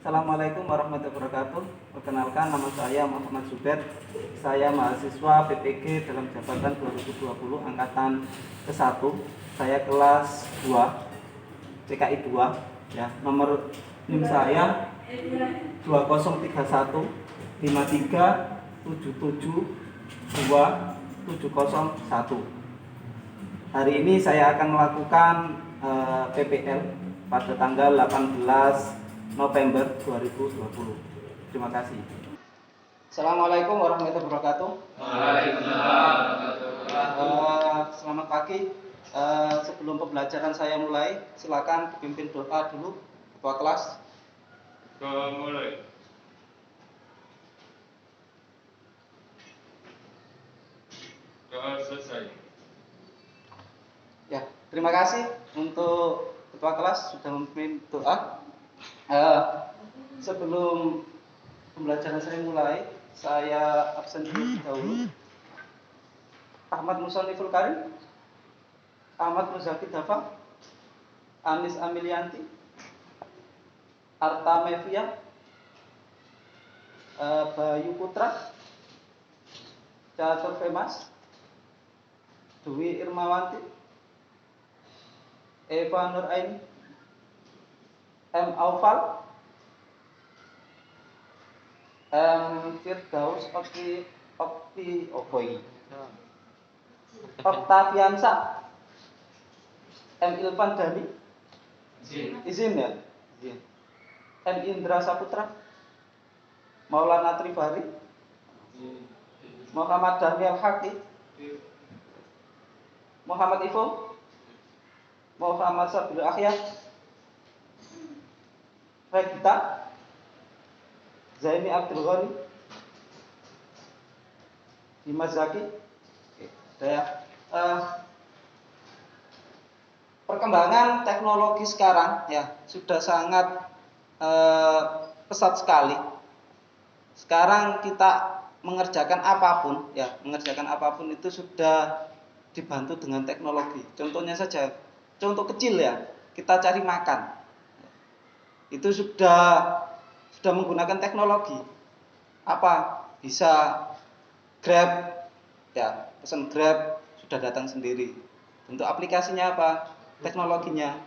Assalamualaikum warahmatullahi wabarakatuh. Perkenalkan, nama saya Muhammad Zubair. Saya mahasiswa PPG dalam jabatan 2020 angkatan ke-1. Saya kelas 2, CKI 2 ya. Nomor NIM saya 2031 53772701. Hari ini saya akan melakukan PPL pada tanggal 18 November 2020. Terima kasih. Assalamualaikum warahmatullahi wabarakatuh. Waalaikumsalam. Selamat pagi. Sebelum pembelajaran saya mulai, silakan dipimpin doa dulu ketua kelas. Mulai. Doa selesai. Ya, terima kasih untuk ketua kelas sudah memimpin doa. Sebelum pembelajaran saya mulai, saya absen dahulu. Ahmad Musoniful Karim, Ahmad Muzaki Dafa, Anis Amilianti, Arta Mevia, Bayu Putra, Catur Femas, Dwi Irmawanti, Eva Nuraini, M. Aufal, Firdaus Oktaviansa, M. Ilvan Dhani, izin ya? Izin. M. Indra Saputra, Maulana Tribari, Muhammad Daniel Haki, Muhammad Ifo, Muhammad Sabil Ahyar, Regita, Zaini Abdul Ghani, Dimas Zaki. Perkembangan teknologi sekarang ya sudah sangat pesat sekali. Sekarang kita mengerjakan apapun itu sudah dibantu dengan teknologi. Contohnya saja, contoh kecil ya, kita cari makan. Itu sudah menggunakan teknologi. Apa? Bisa Grab ya, pesan Grab sudah datang sendiri. Bentuk aplikasinya apa? Teknologinya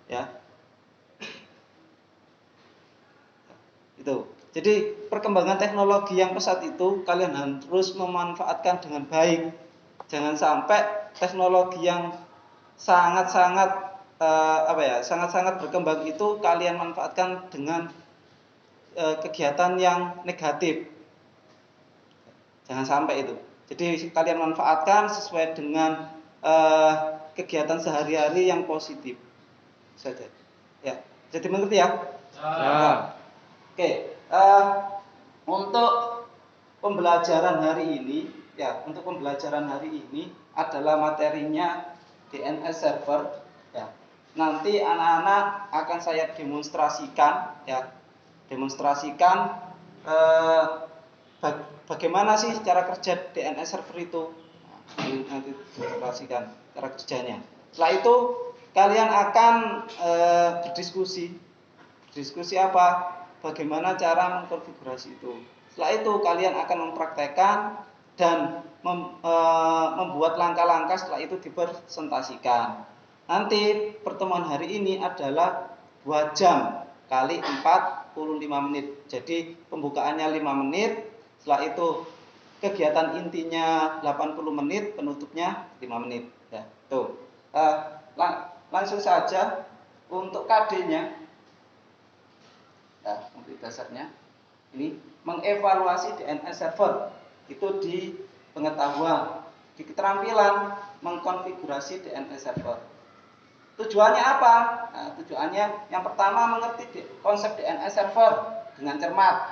ya. Itu. Jadi perkembangan teknologi yang pesat itu kalian harus memanfaatkan dengan baik. Jangan sampai teknologi yang sangat-sangat berkembang itu kalian manfaatkan dengan kegiatan yang negatif. Jangan sampai itu. Jadi kalian manfaatkan sesuai dengan kegiatan sehari-hari yang positif saja. Ya, jadi mengerti ya? Ya. Oke. Untuk pembelajaran hari ini adalah materinya DNS server. Ya. Nanti anak-anak akan saya demonstrasikan. Ya. Bagaimana sih cara kerja DNS server itu. Nanti demonstrasikan cara kerjanya. Setelah itu kalian akan berdiskusi apa? Bagaimana cara mengkonfigurasi itu. Setelah itu kalian akan mempraktekkan dan membuat langkah-langkah, setelah itu dipresentasikan. Nanti pertemuan hari ini adalah 2 jam kali 45 menit. Jadi pembukaannya 5 menit, setelah itu kegiatan intinya 80 menit, penutupnya 5 menit. Ya, tuh. Langsung saja untuk KD-nya. Ya, untuk dasarnya ini mengevaluasi DNS server itu di pengetahuan, di keterampilan mengkonfigurasi DNS server. Tujuannya apa? Nah, tujuannya yang pertama mengerti konsep DNS server dengan cermat.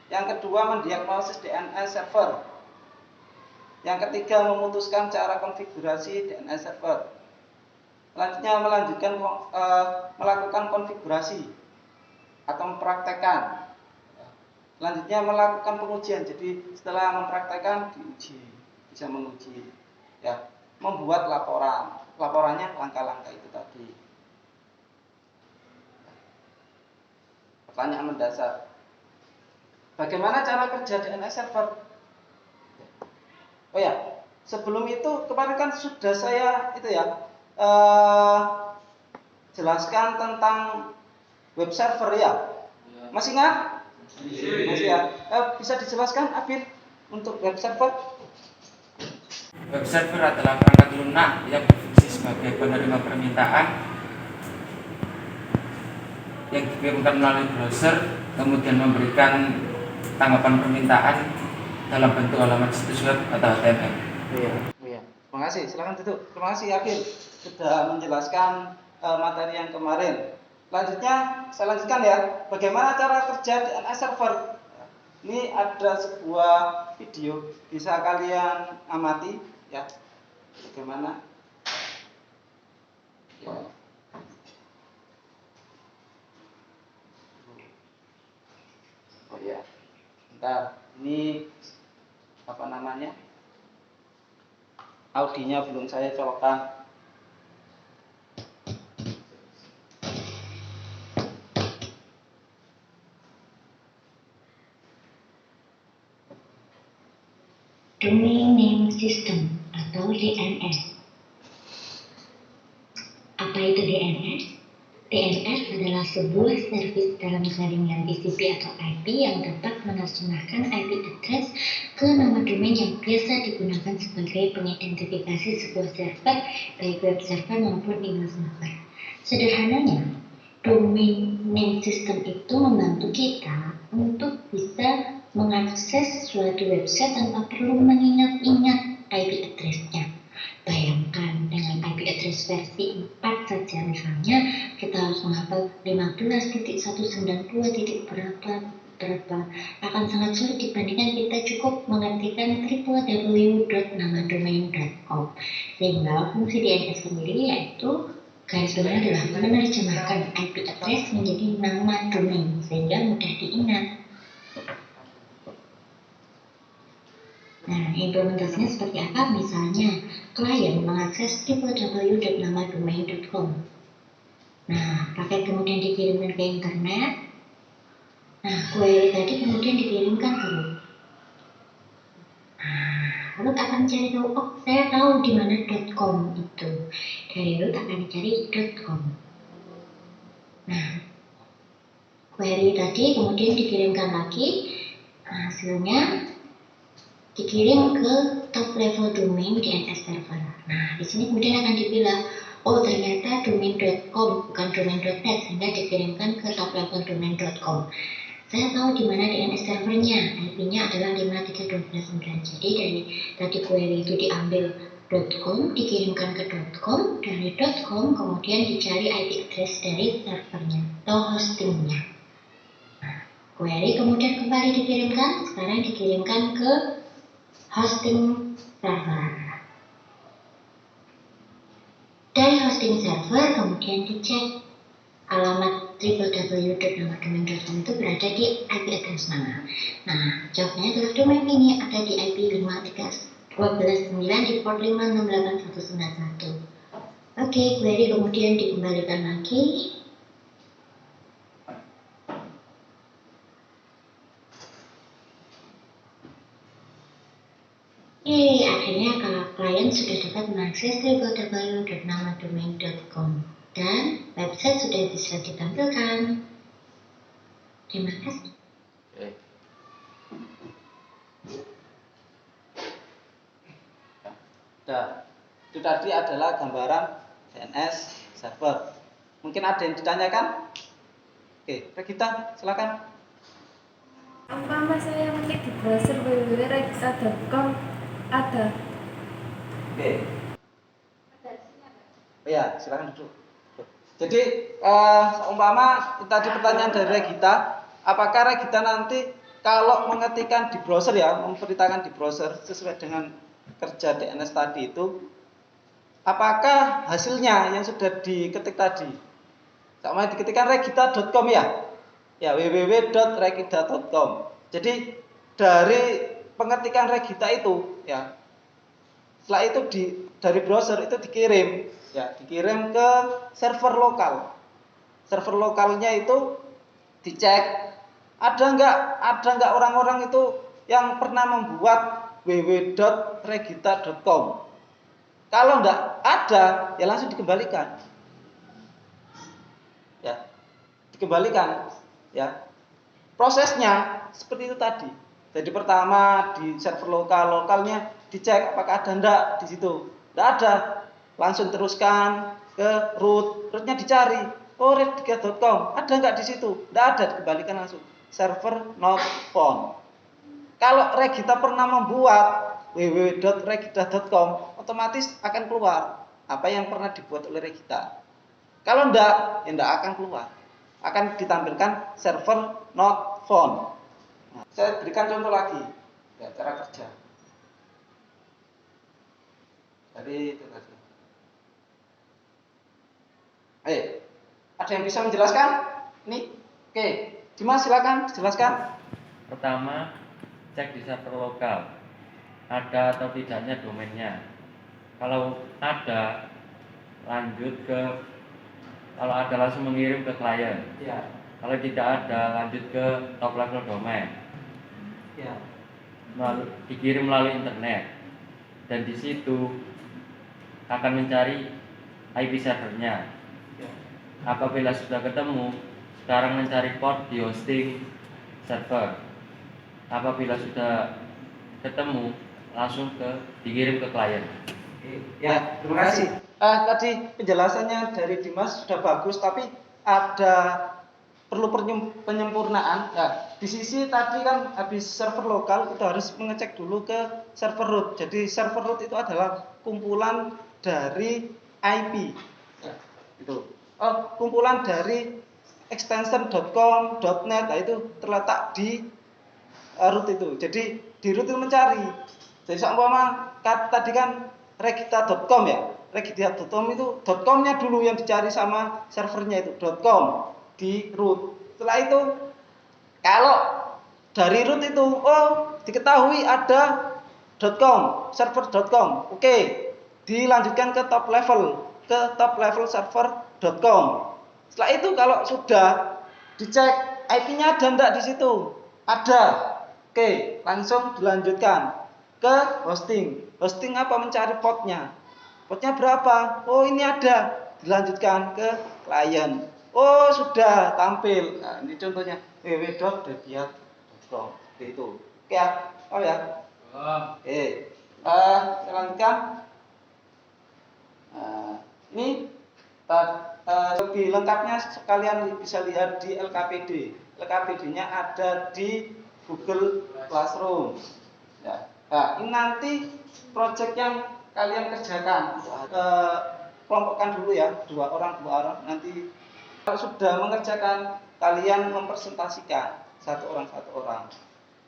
Yang kedua mendiagnosis DNS server. Yang ketiga memutuskan cara konfigurasi DNS server. Selanjutnya melakukan konfigurasi atau mempraktekkan. Selanjutnya melakukan pengujian. Jadi setelah mempraktekkan diuji, bisa menguji. Ya, membuat laporan. Laporannya langkah-langkah itu tadi. pertanyaan mendasar. Bagaimana cara kerja DNS server? Oh ya, sebelum itu kemarin kan sudah saya itu ya jelaskan tentang web server ya. Masih ingat? Masih ya. Bisa dijelaskan, Afif, untuk web server? Web server adalah perangkat lunak yang berfungsi sebagai penerima permintaan yang dikirimkan melalui browser, kemudian memberikan tanggapan permintaan dalam bentuk halaman situs web atau HTML. Iya. Terima kasih. Silakan duduk. Terima kasih Afif sudah menjelaskan materi yang kemarin. Saya lanjutkan ya. Bagaimana cara kerja DNS server? Ini ada sebuah video, bisa kalian amati ya. Bagaimana? Ya. Oh ya. Bentar, ini apa namanya? Audinya belum saya colokkan. Domain Name System atau DNS. Apa itu DNS? DNS adalah sebuah servis dalam jaringan TCP atau IP yang dapat menerjemahkan IP address ke nama domain yang biasa digunakan sebagai pengidentifikasi sebuah server, baik web server maupun email server. Sederhananya, domain name system itu membantu kita untuk bisa mengakses suatu website tanpa perlu mengingat-ingat IP address-nya. Bayangkan dengan IP address versi 4 saja misalnya, kita harus menghafal 15.192. berapa akan sangat sulit dibandingkan kita cukup mengertikan www.namadomain.com. Sehingga fungsi DNS sendiri yaitu garis bawahnya adalah menerjemahkan IP address menjadi nama domain sehingga mudah diingat. Nah, implementasinya seperti apa? Misalnya, klien mengakses www.namadomain.com. Nah, paket kemudian dikirimkan ke internet. Nah, query tadi kemudian dikirimkan ke root. Nah, root akan cari tahu, oh saya tahu di mana .com itu. Dari root akan dicari .com. Nah, query tadi kemudian dikirimkan lagi. Nah, hasilnya dikirim ke top level domain DNS server. Nah, di sini kemudian akan dibilang, oh ternyata domain.com bukan domain.net, sehingga dikirimkan ke top level domain.com. Saya tahu di mana DNS servernya, IP-nya adalah 532.9. Jadi dari tadi query itu diambil .com, dikirimkan ke .com, dari .com kemudian dicari IP address dari servernya atau hostingnya. Nah, query kemudian kembali dikirimkan, sekarang dikirimkan ke hosting server. Dari hosting server kemudian dicek alamat www.namadomain.com itu berada di IP address mana. Nah, jawabannya adalah domain ini ada di IP 5.12.9 di port 568.191. Oke, query kemudian dikembalikan lagi. Akhirnya kalau klien sudah dapat mengakses www.namadomain.com dan website sudah bisa ditampilkan. Terima kasih. Nah, itu tadi adalah gambaran DNS server. Mungkin ada yang ditanyakan? Oke, Regita, silakan. Umpama saya mengetik di browser www.regisa.com ada. Oke. Ya, silakan duduk. Jadi, umpama tadi pertanyaan dari Regita, apakah Regita nanti kalau mengetikkan di browser ya, memberitakan di browser sesuai dengan kerja DNS tadi itu, apakah hasilnya yang sudah diketik tadi sama diketikkan regita.com ya? Ya, www.regita.com. Jadi dari pengetikan Regita itu ya, setelah itu dari browser itu dikirim ya, dikirim ke server lokal. Server lokalnya itu dicek ada nggak orang-orang itu yang pernah membuat www.regita.com. Kalau nggak ada, ya langsung dikembalikan. Ya, dikembalikan. Ya, prosesnya seperti itu tadi. Jadi pertama di server lokalnya dicek apakah ada enggak di situ. Enggak ada, langsung teruskan ke rootnya dicari. Oh, regita.com ada enggak di situ? Enggak ada, dikembalikan langsung. Server not found. Kalau Regita pernah membuat www.regita.com, otomatis akan keluar apa yang pernah dibuat oleh Regita. Kalau enggak, ya enggak akan keluar. Akan ditampilkan server not found. Nah, saya berikan contoh lagi, ya, cara kerja. Jadi itu tadi. Ada yang bisa menjelaskan? Nih, oke, Dimas silakan jelaskan. Pertama, cek di server lokal, ada atau tidaknya domainnya. Kalau ada, lanjut ke, kalau ada langsung mengirim ke klien. Ya. Kalau tidak ada, lanjut ke top level domain. Ya. Dikirim melalui internet, dan di situ akan mencari IP servernya. Ya. Apabila sudah ketemu, sekarang mencari port di hosting server. Apabila sudah ketemu, langsung dikirim ke klien. Ya, terima kasih. Tadi penjelasannya dari Dimas sudah bagus, tapi ada perlu penyempurnaan. Nah, di sisi tadi kan habis server lokal itu harus mengecek dulu ke server root. Jadi server root itu adalah kumpulan dari IP. Ya, itu. Kumpulan dari extension.com, .net, nah itu terletak di root itu. Jadi di root itu mencari. Jadi seumpama tadi kan regita.com ya. Regita.com itu .com-nya dulu yang dicari sama servernya itu .com di root. Setelah itu kalau dari root itu diketahui ada .com, server.com. Oke, dilanjutkan ke top level server.com. Setelah itu kalau sudah dicek IP-nya ada enggak di situ? Ada. Oke, langsung dilanjutkan ke hosting. Hosting apa? Mencari portnya. Portnya berapa? Oh, ini ada. Dilanjutkan ke klien. Oh, sudah tampil. Nah, ini contohnya www.debiat.com. Itu. Oke ya. Oh ya. Oke. Saya lanjutkan. Ini lebih lengkapnya kalian bisa lihat di LKPD. LKPD-nya ada di Google Classroom. Ya. Nah, ini nanti project yang kalian kerjakan. Kelompokkan dulu ya, dua orang. Nanti kalau sudah mengerjakan, kalian mempresentasikan satu orang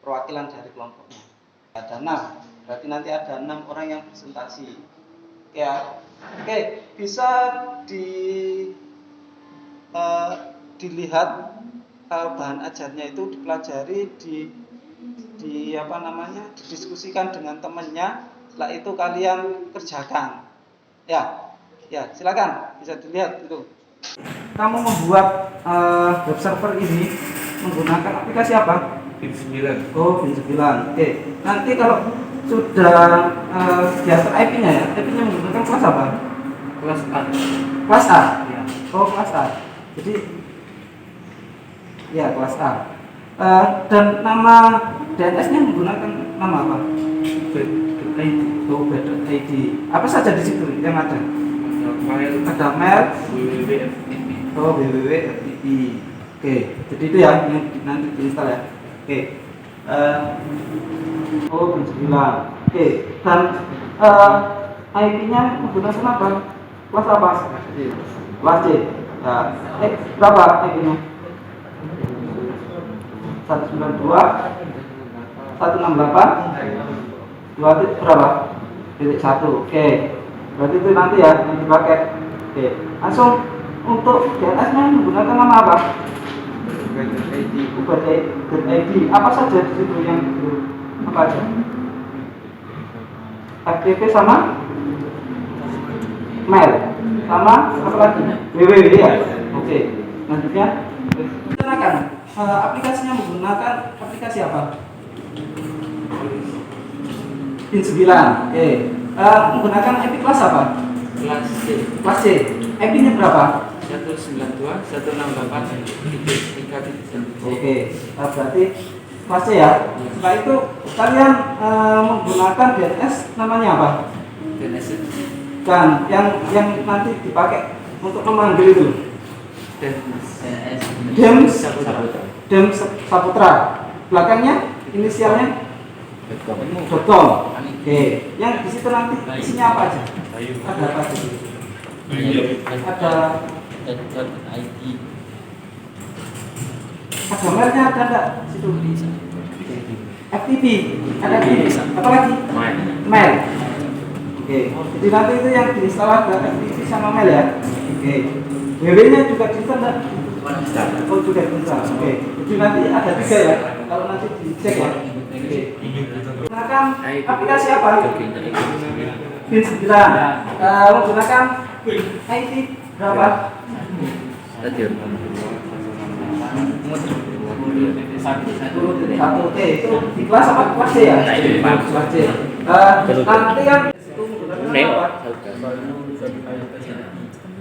perwakilan dari kelompoknya. Ada 6, berarti nanti ada 6 orang yang presentasi. Ya, oke, bisa dilihat bahan ajarnya itu dipelajari, didiskusikan dengan temannya. Setelah itu kalian kerjakan. Ya, silakan bisa dilihat itu. Kamu membuat web server ini menggunakan aplikasi apa? BIM9. Oh, BIM9. Oke. Nanti kalau sudah diatur IP-nya ya, IP-nya menggunakan kelas apa? Kelas A. Kelas A? Ya. Oh, kelas A. Jadi, ya kelas A. Dan nama DNS-nya menggunakan nama apa? Bed.id. Oh, bed.id. Apa saja di situ yang ada? Ada mail, www.ftp. oh www.ftp. Oke, jadi itu ya yang nanti diinstal ya. Oke. Oh, BIM9. Oke, dan IP-nya menggunakan apa? Kelas apa? Kelas C. Ya. Berapa IP-nya? 192 168 2 titik berapa? Titik 1. Oke. Berarti itu nanti ya yang dipakai. Oke. Langsung untuk DNS-nya menggunakan nama apa? Bed.id. Apa saja di situ yang apa aja? FTP sama mail sama apa lagi? www ya. Oke. Lanjutnya silakan. aplikasinya menggunakan aplikasi apa? Pin 9. Oke. Menggunakan IP kelas apa? Kelas C. Kelas C. IP-nya berapa? 192 168 3. Oke. Berarti kelas C ya. Setelah itu kalian menggunakan DNS namanya apa? DNS Dan yang nanti dipakai untuk memanggil itu Dem Saputra. Belakangnya inisialnya .com. Oke. Yang di situ nanti isinya apa aja? Ada apa aja? Ada mailnya ada enggak? Situ. FTP. Ada FTP. Apa lagi? Mail. Oke. Jadi nanti itu yang diinstal ada FTP sama mail ya. Oke. WW-nya juga diinstal enggak? Oh juga diinstal. Oke. Jadi nanti ada 3 ya. Kalau nanti dicek ya. Oke. Gunakan aplikasi apa? Pin 9. Menggunakan IP berapa? Satu T itu di kelas apa kelas C ya? Kelas C. Nanti kan itu menggunakan apa?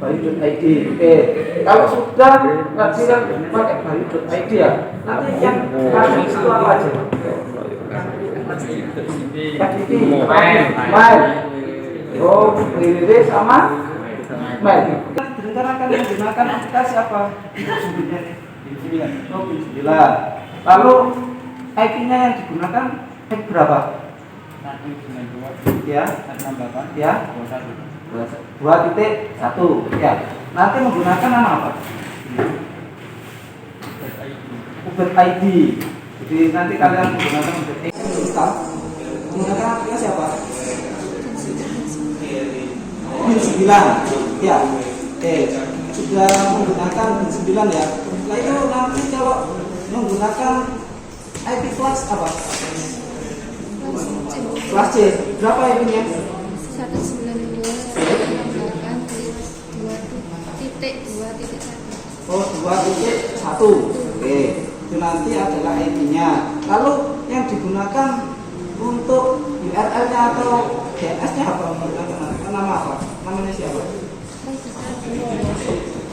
Bayu.id. Oke. Kalau sudah nanti kan pakai Bayu.id ya. Nanti yang ada di situ apa aja? FTP, mail. Oh, www sama mail. Direncanakan menggunakan aplikasi apa? Oh, 9. Lalu IP-nya yang digunakan IP berapa? Ya, ya. 2.1 ya. Nanti menggunakan nama apa? Ubed ID. Jadi nanti kalian menggunakan Ubed ID. Menggunakan aplikasi apa? Pin 9. Ya. Oke. Sudah menggunakan Pin 9 ya. Nah itu nanti kalau menggunakan IP kelas apa? Kelas C. Berapa IP-nya? 192.2.1. Oh, 2.1. Oke. Itu nanti adalah IP-nya. Lalu yang digunakan untuk URL-nya atau DNS-nya apa? Nama apa? Namanya siapa?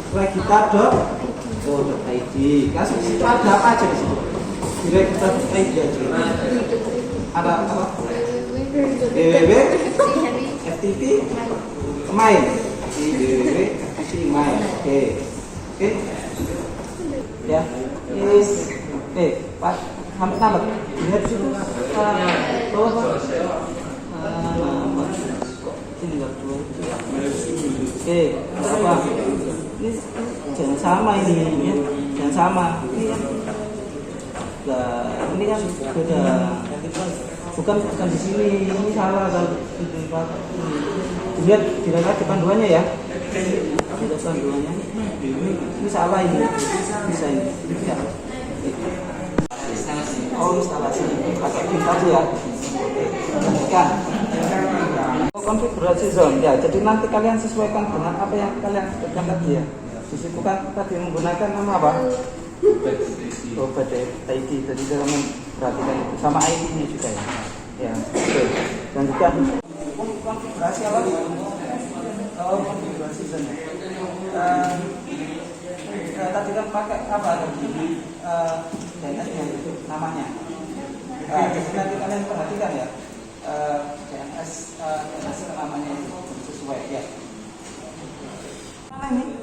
Regita.id. Kasih situ ada apa aja di situ? Di Regita.id aja. Ada apa? www FTP main. Di www FTP main. Oke. Oke. Ya. Yes. Pak, sampai tamat. Lihat situ. Ini enggak dua. Oke, apa? Ini jangan sama ini ya. Jangan sama. Ini kan beda. Bukan di sini. Ini salah kalau lihat dilihat di panduannya ya. Lihat panduannya. Ini salah ini. Bisa ini. Ya. Oh, instalasi. Pakai pin tadi ya. Kan. Konfigurasi zone ya. Jadi nanti kalian sesuaikan dengan apa yang kalian sebutkan tadi ya. Di situ kan tadi menggunakan nama apa? ID. Jadi kalian perhatikan itu sama ID-nya juga ya. Ya. Oke. Dan juga konfigurasi apa? Oh, konfigurasi zone. Tadi kan pakai apa tadi? DNS-nya itu namanya. Jadi nanti kalian perhatikan ya. DNS namanya itu sesuai ya. Mana ini?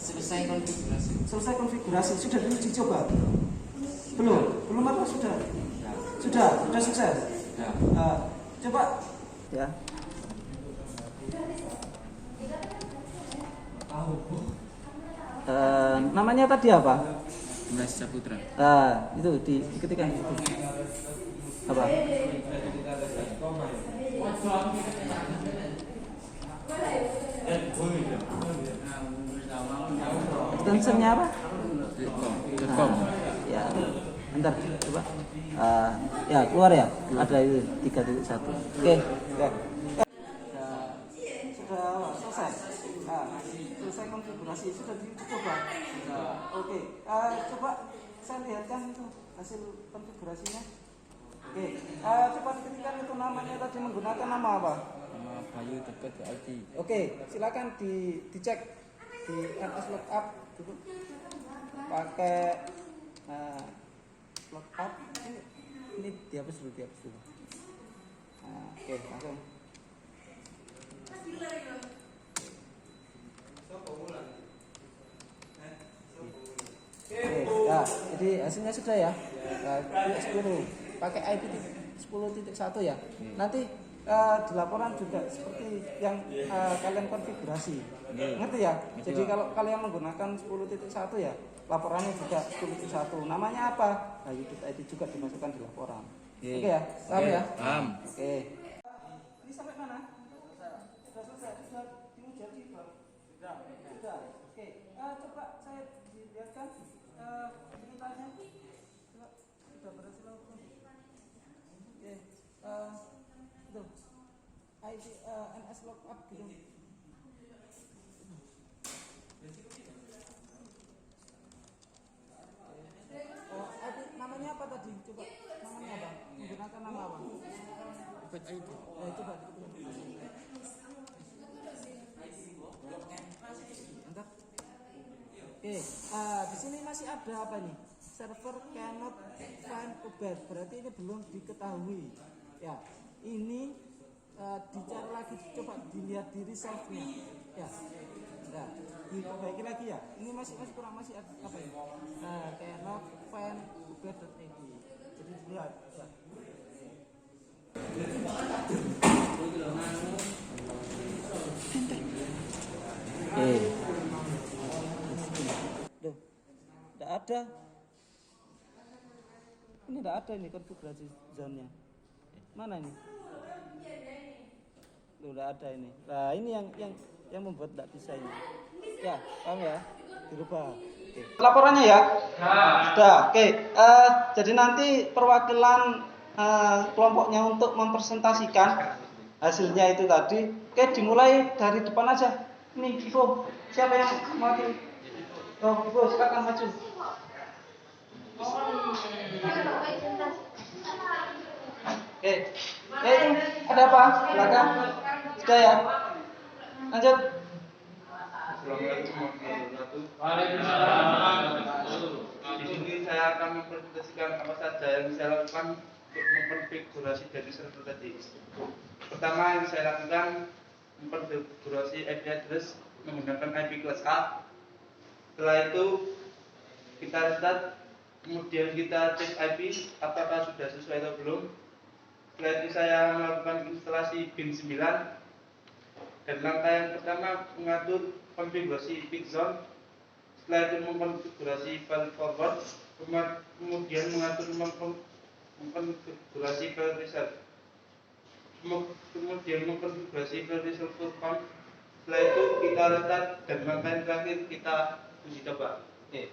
Selesai konfigurasi. Sudah diuji coba? Belum apa sudah? Sudah sukses. Coba ya. Namanya tadi apa? Mas Saputra. Itu diketikkan itu. Apa? Extensionnya apa? .com. Ya, bentar coba. Ya keluar ya. Ada itu 3.1. Oke. Ya. Sudah selesai. Selesai konfigurasi sudah dicoba. Oke, coba saya lihatkan itu hasil konfigurasinya. Oke, coba diketikkan itu namanya tadi menggunakan nama apa? Nama Bayu dekat ke IT. Oke, silakan dicek di NS Lookup gitu. Pakai lookup ini dihapus dulu. Oke, langsung. Oke, ya, jadi hasilnya sudah ya. Nah, 10 pakai IP 10.1 ya. Nanti di laporan juga seperti yang kalian konfigurasi. Ngerti ya? Jadi kalau kalian menggunakan 10.1 ya, laporannya juga 10.1. Namanya apa? Nah, ID juga dimasukkan di laporan. Oke ya? Paham ya? Paham. Oke. Ini sampai mana? Sudah selesai. Sudah jadi belum? Sudah. Oke. Coba saya dilihatkan ceritanya. Coba sudah berhasil belum? Oke. Itu ID NS Lookup gitu. ID namanya apa tadi? Coba namanya apa? Menggunakan nama apa? ID. Coba. Mantap. Oke, di sini masih ada apa nih? Server cannot find Uber, berarti ini belum diketahui. Ya, ini dicari lagi, coba dilihat di resolve-nya. Ya, nah, diperbaiki lagi ya. Ini masih kurang, masih ada apa ini? Cannot find Uber.id. Jadi dilihat. Ya. Duh, tidak ada. Ini tidak ada ini konfigurasi zone-nya. Mana ini? Tuh, tidak ada ini. Nah, ini yang membuat tidak bisa ini. Ya, paham ya? Dirubah. Oke. Laporannya ya? Sudah. Oke. Jadi nanti perwakilan kelompoknya untuk mempresentasikan hasilnya itu tadi. Oke, dimulai dari depan aja. Ini Ivo, siapa yang mewakili? Oh, Ivo, silakan maju. Oke, itu ada apa? Silakan. Sudah ya. Lanjut. Assalamualaikum warahmatullahi wabarakatuh. Di sini saya akan mempresentasikan apa saja yang saya lakukan untuk mengkonfigurasi dari server tadi. Pertama yang saya lakukan mengkonfigurasi IP address menggunakan IP kelas A. Setelah itu kita restart, kemudian kita cek IP apakah sudah sesuai atau belum. Setelah itu saya melakukan instalasi BIN 9 dan langkah yang pertama mengatur konfigurasi peak zone. Setelah itu mengkonfigurasi file forward, kemudian mengatur mengkonfigurasi file reserve, kemudian mengkonfigurasi file reserve count. Setelah itu kita restart dan langkah yang terakhir kita uji coba. Oke.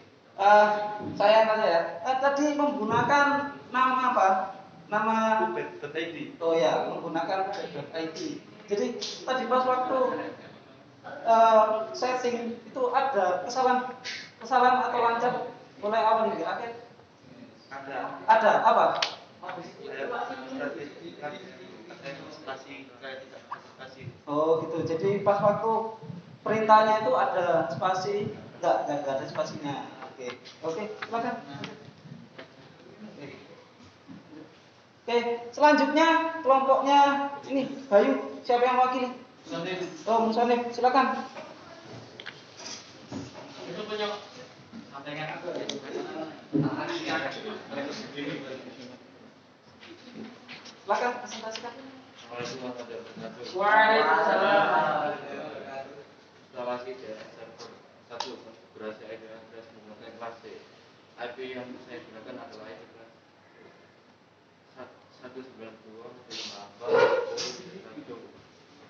Saya tanya ya. Tadi menggunakan nama apa? Nama Ubed.id. Oh ya, menggunakan Ubed.id. Jadi tadi pas waktu setting itu ada kesalahan atau lancar mulai awal hingga akhir? Ada apa? Oh gitu. Jadi pas waktu perintahnya itu ada spasi, enggak ada spasinya. Oke, silakan. Oke, selanjutnya kelompoknya ini Bayu, siapa yang wakili? Oh, Musonif, silakan. Itu punya sampaikan aku. Silakan presentasikan. Waalaikumsalam. Instalasi dari server 1 konfigurasi IP address menggunakan kelas C. IP yang saya gunakan adalah IP kelas 192.1.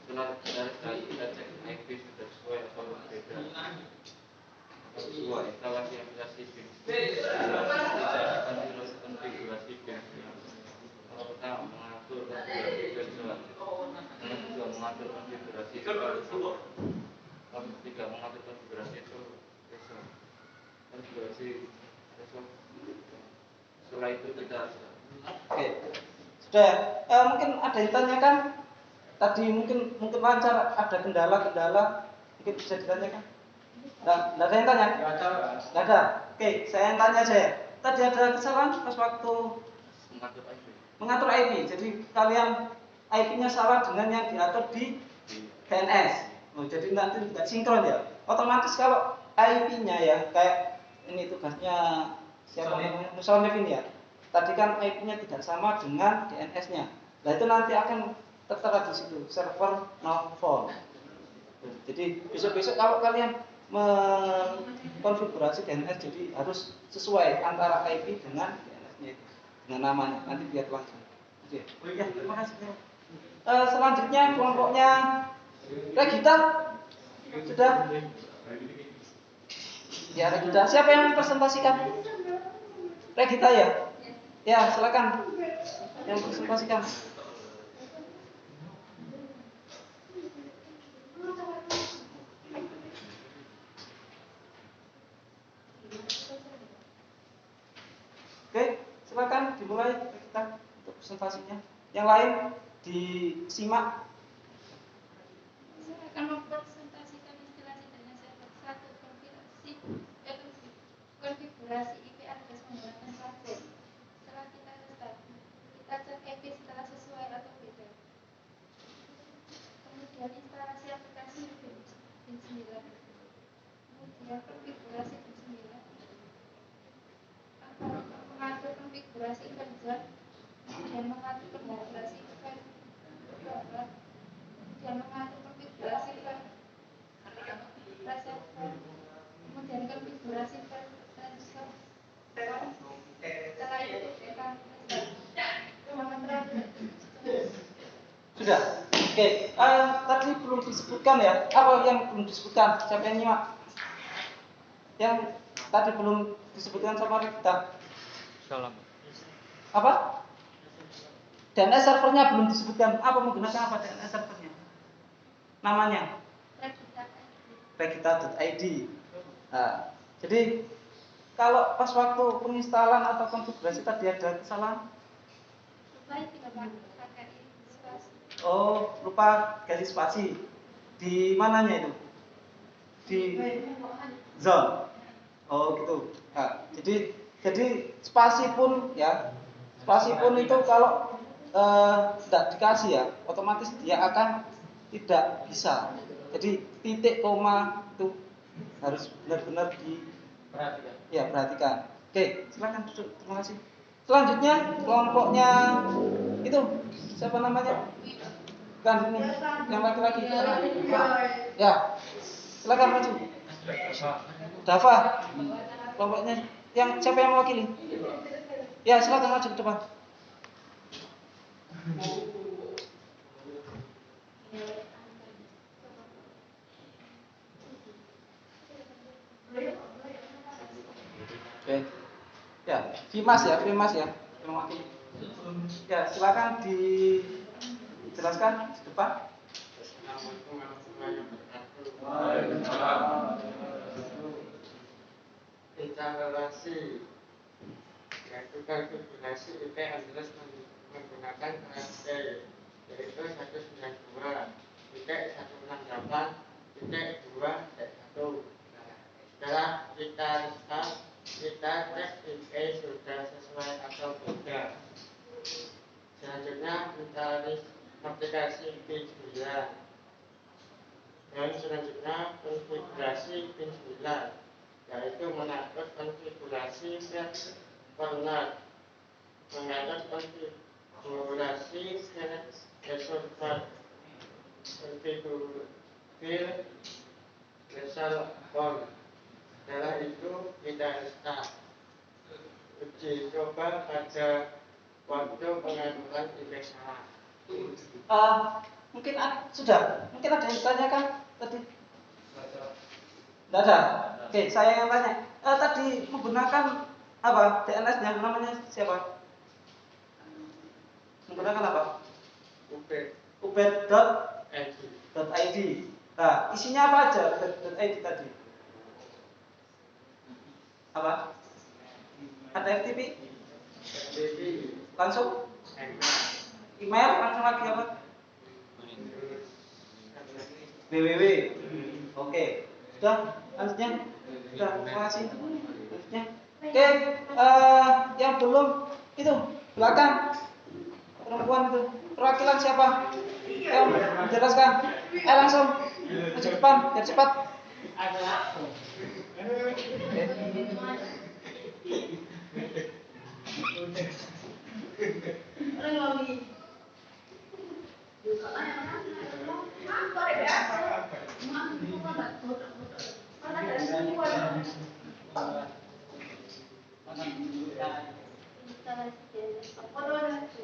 Setelah kita cek IP sudah sesuai atau berbeda. Sesuai instalasi aplikasi BIM. Konfigurasi BIM. Kalau pertama mengatur konfigurasi virtual, yang kedua mengatur konfigurasi virtual, yang ketiga mengatur konfigurasi konfigurasi setelah itu kita Oke, sudah. Mungkin ada yang tanyakan? Tadi mungkin lancar, ada kendala-kendala, mungkin bisa ditanyakan. Nggak ada yang tanya? Nggak ada. Oke, saya yang tanya aja ya. Tadi ada kesalahan pas waktu mengatur IP. Jadi kalian IP-nya salah dengan yang diatur di DNS. Oh, jadi nanti tidak sinkron ya. Otomatis kalau IP-nya ya kayak ini tugasnya siapa namanya? Musonef ini ya. Tadi kan IP-nya tidak sama dengan DNS-nya. Nah itu nanti akan tertera di situ server not found. Jadi besok-besok kalau kalian mengkonfigurasi DNS jadi harus sesuai antara IP dengan DNS-nya itu, dengan namanya. Nanti biar langsung. Oke. Ya, terima kasih. Selanjutnya kelompoknya Regita sudah. Ya Regita. Siapa yang presentasikan? Regita ya. Ya silakan yang presentasikan. Oke, silakan dimulai kita untuk presentasinya. Yang lain disimak. Saya akan mempresentasikan istilah-istilahnya satu konfigurasi IP address menggunakan subnet. Setelah kita restart, kita cek IP setelah sesuai atau beda. Kemudian instalasi aplikasi Win 9. Kemudian konfigurasi Win 9. Mengatur konfigurasi kerja, kemudian mengatur konfigurasi file download, kemudian mengatur konfigurasi file reserver, kemudian konfigurasi file transfer. Setelah itu kita Sudah. Oke, tadi belum disebutkan ya. Apa yang belum disebutkan? Siapa yang nyimak? Yang tadi belum disebutkan sama Regita. Salam. Apa? DNS servernya belum disebutkan. Apa menggunakan apa DNS servernya? Namanya Regita.id. Nah, jadi kalau pas waktu penginstalan atau konfigurasi tadi ada kesalahan? Oh, lupa garis spasi. Di mananya itu? Di zone. Oh, gitu. Nah, jadi spasi pun ya, spasi pun itu kalau tidak dikasih ya, otomatis dia akan tidak bisa. Jadi titik koma itu harus benar-benar perhatikan. Oke, silakan duduk. Terima kasih. Selanjutnya kelompoknya itu siapa namanya? Bukan ini, yang laki-laki. Ya, silakan maju. Dava, kelompoknya yang siapa yang mewakili? Ya, silakan maju ke depan. Oke. Ya, Fimas ya, yang mewakili. Ya, silakan dijelaskan di depan. Instalasi yaitu konfigurasi IP address menggunakan KST yaitu 192.168.2.1. Setelah kita restart, kita cek IP sudah sesuai atau tidak. Selanjutnya instalasi aplikasi Win 9 dan selanjutnya konfigurasi Win 9 yaitu mengatur konfigurasi kernel, mengatur konfigurasi server, konfigurasi reservoir. Setelah itu kita restart. Uji coba pada waktu pengaturan IP salah. Mungkin sudah. Mungkin ada yang ditanyakan tadi. Tidak ada. Oke, saya yang tanya. Tadi menggunakan apa? DNS-nya namanya siapa? Menggunakan apa? ubed.id. Nah, isinya apa aja ubed.id tadi? Apa? Ada FTP? jadi Langsung? Email langsung lagi apa? www. Oke. Sudah, lanjutnya. Sudah, terima kasih. Lanjutnya. Oke, yang belum itu belakang perempuan itu perwakilan siapa? Yang menjelaskan. Langsung maju depan biar cepat. Instalasi DNS konfigurasi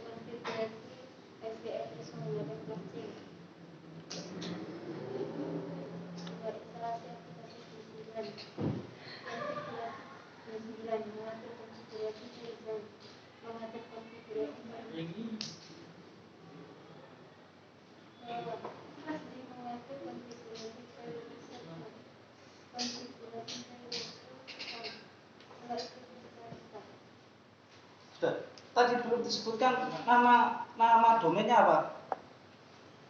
SPF terus menggunakan kelas C. Dua, instalasi aplikasi D9 mengatur konfigurasi desain, mengatur konfigurasi kelas D mengatur konfigurasi file reset, konfigurasi file reset. Setelah itu kita restart. Sudah. Tadi belum disebutkan nama domainnya apa?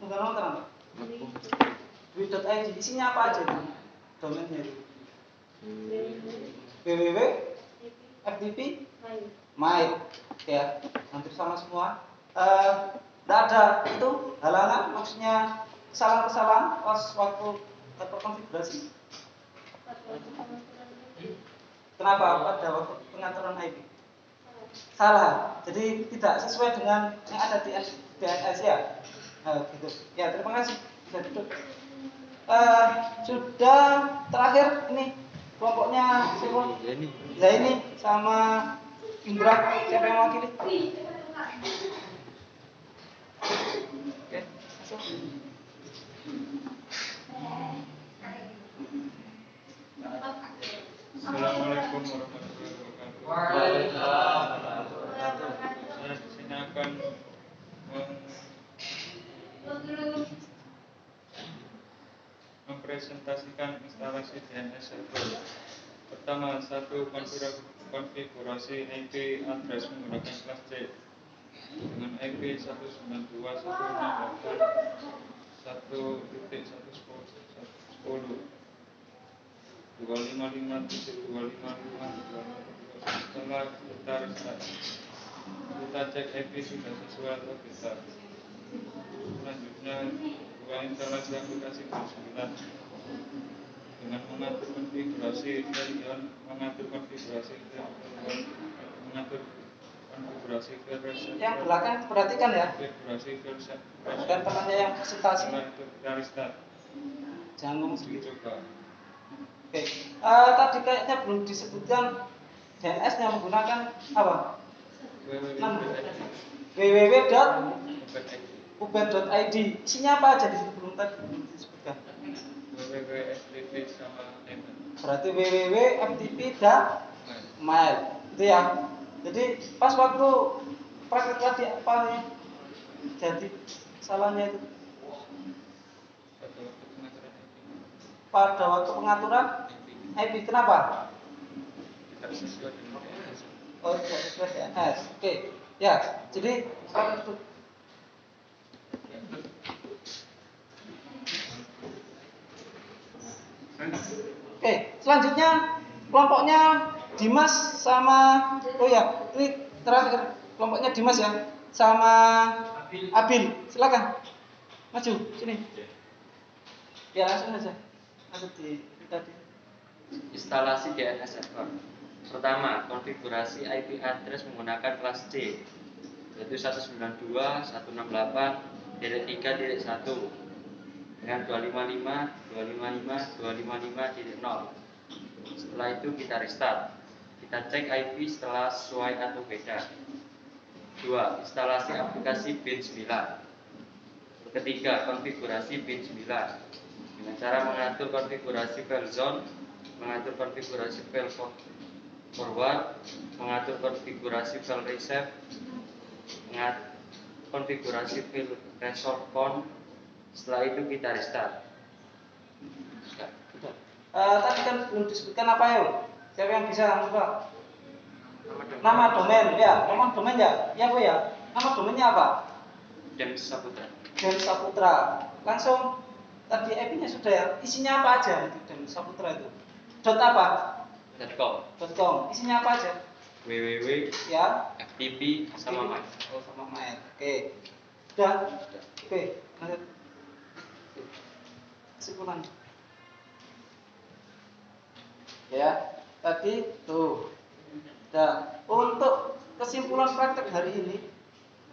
Nama terang. www.id isinya apa aja itu? Domainnya itu. www FTP my ya, hampir sama semua. Tidak ada itu halangan, maksudnya kesalahan-kesalahan pas waktu konfigurasi. Kenapa pada waktu pengaturan IP? Salah, jadi tidak sesuai dengan yang ada di DNS ya. Gitu. Ya, terima kasih. Bisa duduk. Sudah terakhir ini kelompoknya siapa? Zaini sama Indra, siapa yang mewakili? Oke, masuk. Assalamualaikum warahmatullahi wabarakatuh. Saya di sini akan mempresentasikan instalasi DNS server. Pertama, satu konfigurasi IP address menggunakan kelas C dengan IP 192.168.1.110. 255.255. Setelah kita restart, kita cek IP sudah sesuai atau tidak. Selanjutnya, buka instalasi aplikasi B9 dengan mengatur konfigurasi mengatur konfigurasi versi Yang belakang perhatikan ya. konfigurasi versi Dan temannya yang presentasi. setelah itu kita restart. Jangan ngomong segitu. Coba. Oke, tadi kayaknya belum disebutkan DNS-nya menggunakan apa? www.ubed.id. Isinya apa aja di situ belum disebutkan. www.ftp sama email. Berarti www.ftp.mail. Itu ya. Jadi pas waktu praktek tadi apa nih? Jadi salahnya itu pada waktu pengaturan IP. Kenapa? Tidak sesuai dengan DNS. Oh, tidak sesuai DNS. Oke. Ya, jadi sekarang itu. Oke, selanjutnya kelompoknya Dimas sama ini terakhir kelompoknya Dimas ya sama Abil. Silakan. Maju sini. Ya, langsung aja. Ada di tadi. Instalasi DNS server. Pertama, konfigurasi IP address menggunakan kelas C, yaitu 192.168.3.1 dengan 255.255.255.0. Setelah itu kita restart. Kita cek IP setelah sesuai atau beda. 2. Instalasi aplikasi bin9. Ketiga, konfigurasi bin9 dengan cara mengatur konfigurasi file zone, mengatur konfigurasi file forward, mengatur konfigurasi file reset, mengatur konfigurasi file resolve count. Setelah itu kita restart. Tadi kan belum disebutkan apa ya? Siapa yang bisa? Coba. Nama domain ya, nama domain ya, ya Bu ya. Nama domainnya apa? James Saputra. James Saputra. Langsung tadi IP-nya sudah ya. Isinya apa aja itu James Saputra itu? Dot apa? .com. .com. Isinya apa aja? www. Ya. FTP sama Mac. Oh, sama Mac. Oke. Sudah. Oke. Lanjut. Kesimpulan. Ya, tadi tuh. Nah, untuk kesimpulan praktek hari ini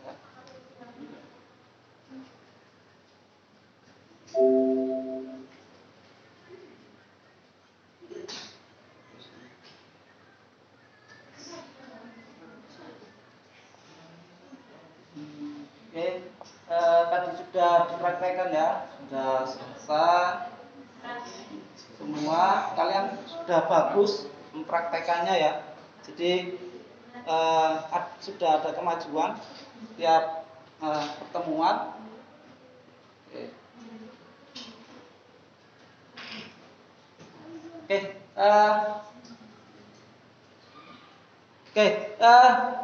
ya. Oke, tadi sudah dipraktekkan ya, sudah selesai semua. Kalian sudah bagus mempraktekannya ya. Jadi sudah ada kemajuan tiap pertemuan. Oke. Oke,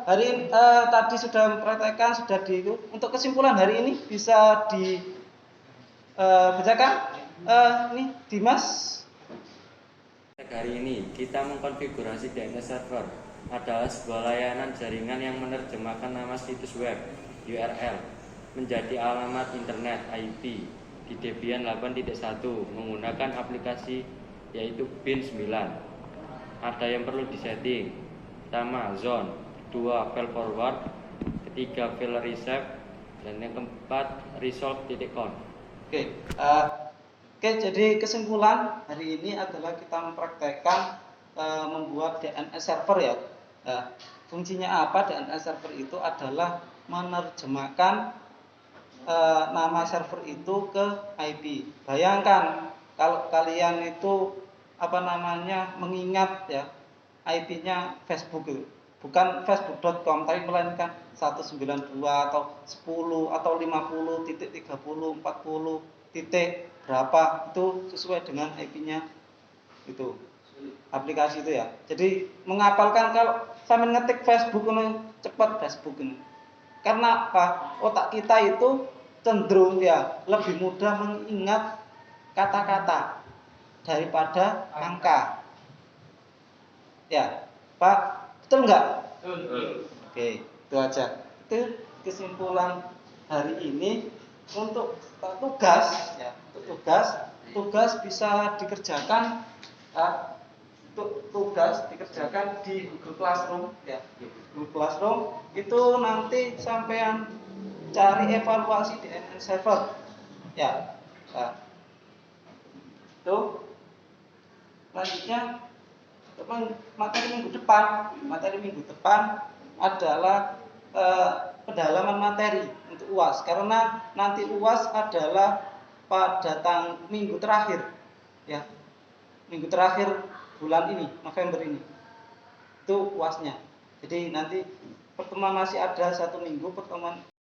hari ini tadi sudah mempraktekkan, sudah di itu. Untuk kesimpulan hari ini bisa dibacakan. Ini Dimas. Hari ini kita mengkonfigurasi DNS server adalah sebuah layanan jaringan yang menerjemahkan nama situs web URL menjadi alamat internet IP di Debian 8.1 menggunakan aplikasi yaitu bin9. Ada yang perlu disetting. Pertama, zone. Kedua, file forward. Ketiga, file receive. Dan yang keempat, resolve.conf. Oke, jadi kesimpulan hari ini adalah kita mempraktekkan membuat DNS server ya. Fungsinya apa? DNS server itu adalah menerjemahkan nama server itu ke IP. Bayangkan kalau kalian itu mengingat ya IP-nya Facebook itu. Bukan facebook.com tapi melainkan 192 atau 10 atau 50 titik 30 40 titik berapa itu sesuai dengan IP-nya itu aplikasi itu ya. Jadi menghafalkan kalau sambil ngetik Facebook ini cepat Facebook ini. Karena apa? Otak kita itu cenderung ya lebih mudah mengingat kata-kata daripada angka. Ya, Pak, betul nggak? Betul. Oke, itu aja. Itu kesimpulan hari ini. Untuk tugas ya, tugas bisa dikerjakan tugas dikerjakan di Google Classroom ya. Google Classroom itu nanti sampean cari evaluasi di DNS server ya. Itu selanjutnya materi minggu depan adalah pendalaman materi untuk UAS karena nanti UAS adalah pada minggu terakhir ya, minggu terakhir bulan ini, November ini itu UASnya. Jadi nanti pertemuan masih ada 1 minggu pertemuan